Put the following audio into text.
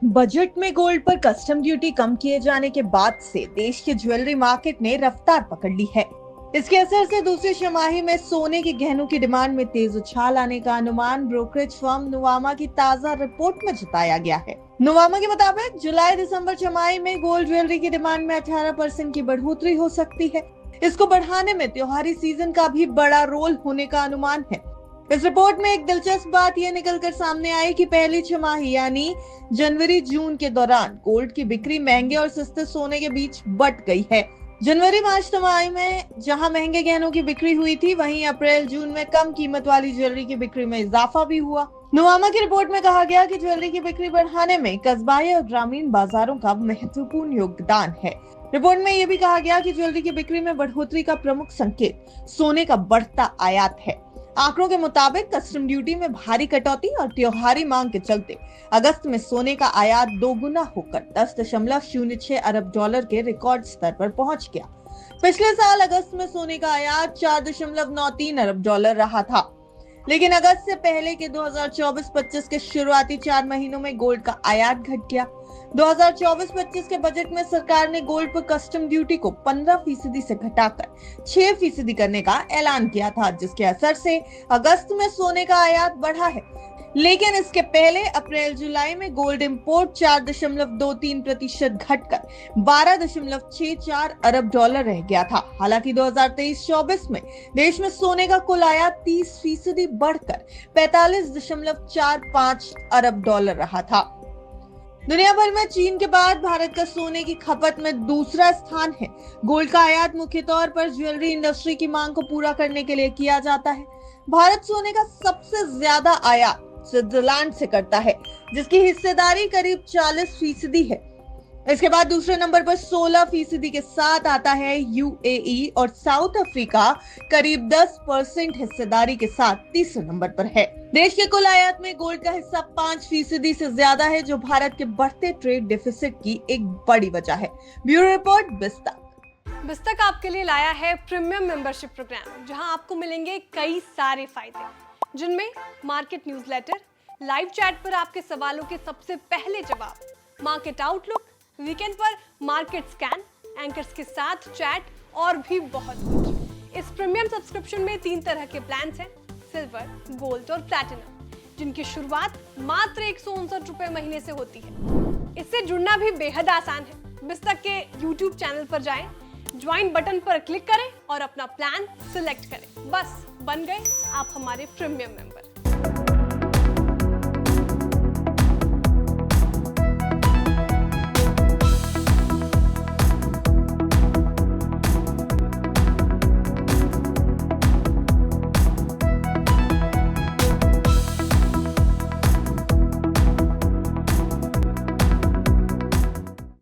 Budget में gold पर custom duty कम किए जाने के बाद से देश के ज्वेलरी मार्केट ने रफ्तार पकड़ ली है। इसके असर से दूसरी छमाही में सोने के गहनों की डिमांड में तेज उछाल आने का अनुमान ब्रोकरेज फर्म नुवामा की ताजा रिपोर्ट में जताया गया है। नुवामा के मुताबिक जुलाई दिसंबर छमाही में गोल्ड ज्वेलरी की डिमांड में 18% की बढ़ोतरी हो सकती है। इसको बढ़ाने में त्योहारी सीजन का भी बड़ा रोल होने का अनुमान है। इस रिपोर्ट में एक दिलचस्प बात यह निकलकर सामने आई कि पहली छमाही यानी जनवरी जून के दौरान गोल्ड की बिक्री महंगे और सस्ते सोने के बीच बंट गई है। जनवरी मार्च छमाही में जहां महंगे गहनों की बिक्री हुई थी, वहीं अप्रैल जून में कम कीमत वाली ज्वेलरी की बिक्री में इजाफा भी हुआ। नुवामा की रिपोर्ट में कहा गया कि ज्वेलरी की बिक्री बढ़ाने में कस्बाई और ग्रामीण बाजारों का महत्वपूर्ण योगदान है। रिपोर्ट में यह भी कहा गया कि ज्वेलरी की बिक्री में बढ़ोतरी का प्रमुख संकेत सोने का बढ़ता आयात है। आंकड़ों के मुताबिक कस्टम ड्यूटी में भारी कटौती और त्योहारी मांग के चलते अगस्त में सोने का आयात दोगुना होकर 10.06 अरब डॉलर के रिकॉर्ड स्तर पर पहुंच गया। पिछले साल अगस्त में सोने का आयात 4.93 अरब डॉलर रहा था, लेकिन अगस्त से पहले के 2024-25 के शुरुआती 4 महीनों में गोल्ड का आयात घट गया। 2024-25 के बजट में सरकार ने गोल्ड पर कस्टम ड्यूटी को 15% से घटाकर 6% करने का ऐलान किया था, जिसके असर से अगस्त में सोने का आयात बढ़ा है। लेकिन इसके पहले अप्रैल जुलाई में गोल्ड इंपोर्ट 4.23% घटकर 12.64 अरब डॉलर रह गया था। हालांकि 2023-24 में देश में सोने का कुल आयात 30% बढ़कर 45.45 अरब डॉलर रहा था। दुनिया भर में चीन के बाद भारत का सोने की खपत में दूसरा स्थान है। गोल्ड का आयात मुख्य तौर पर ज्वेलरी इंडस्ट्री की मांग को पूरा करने के लिए किया जाता है। भारत सोने का सबसे ज्यादा आयात स्विट्जरलैंड से करता है, जिसकी हिस्सेदारी करीब 40% है। इसके बाद दूसरे नंबर पर 16% के साथ आता है यूएई और साउथ अफ्रीका करीब 10% हिस्सेदारी के साथ तीसरे नंबर पर है। देश के कुल आयात में गोल्ड का हिस्सा 5% से ज्यादा है, जो भारत के बढ़ते ट्रेड डेफिसिट की एक बड़ी वजह है। ब्यूरो रिपोर्ट बिस्तक आपके लिए लाया है प्रीमियम मेंबरशिप प्रोग्राम, जहां आपको मिलेंगे कई सारे फायदे, जिनमें मार्केट न्यूज़लेटर, लाइव चैट पर आपके सवालों के सबसे पहले जवाब, मार्केट आउटलुक, वीकेंड पर मार्केट स्कैन, एंकर्स के साथ चैट और भी बहुत कुछ। इस प्रीमियम सब्सक्रिप्शन में 3 तरह के प्लान्स हैं, सिल्वर, गोल्ड और प्लैटिनम, जिनकी शुरुआत मात्र 159 रुपए महीने से होती है। इससे जुड़ना भी बेहद आसान है। बिस्तक के YouTube चैनल पर जाएं, ज्वाइन बटन पर क्लिक करें और अपना प्लान सिलेक्ट करें। बस बन गए आप हमारे प्रीमियम मेंबर।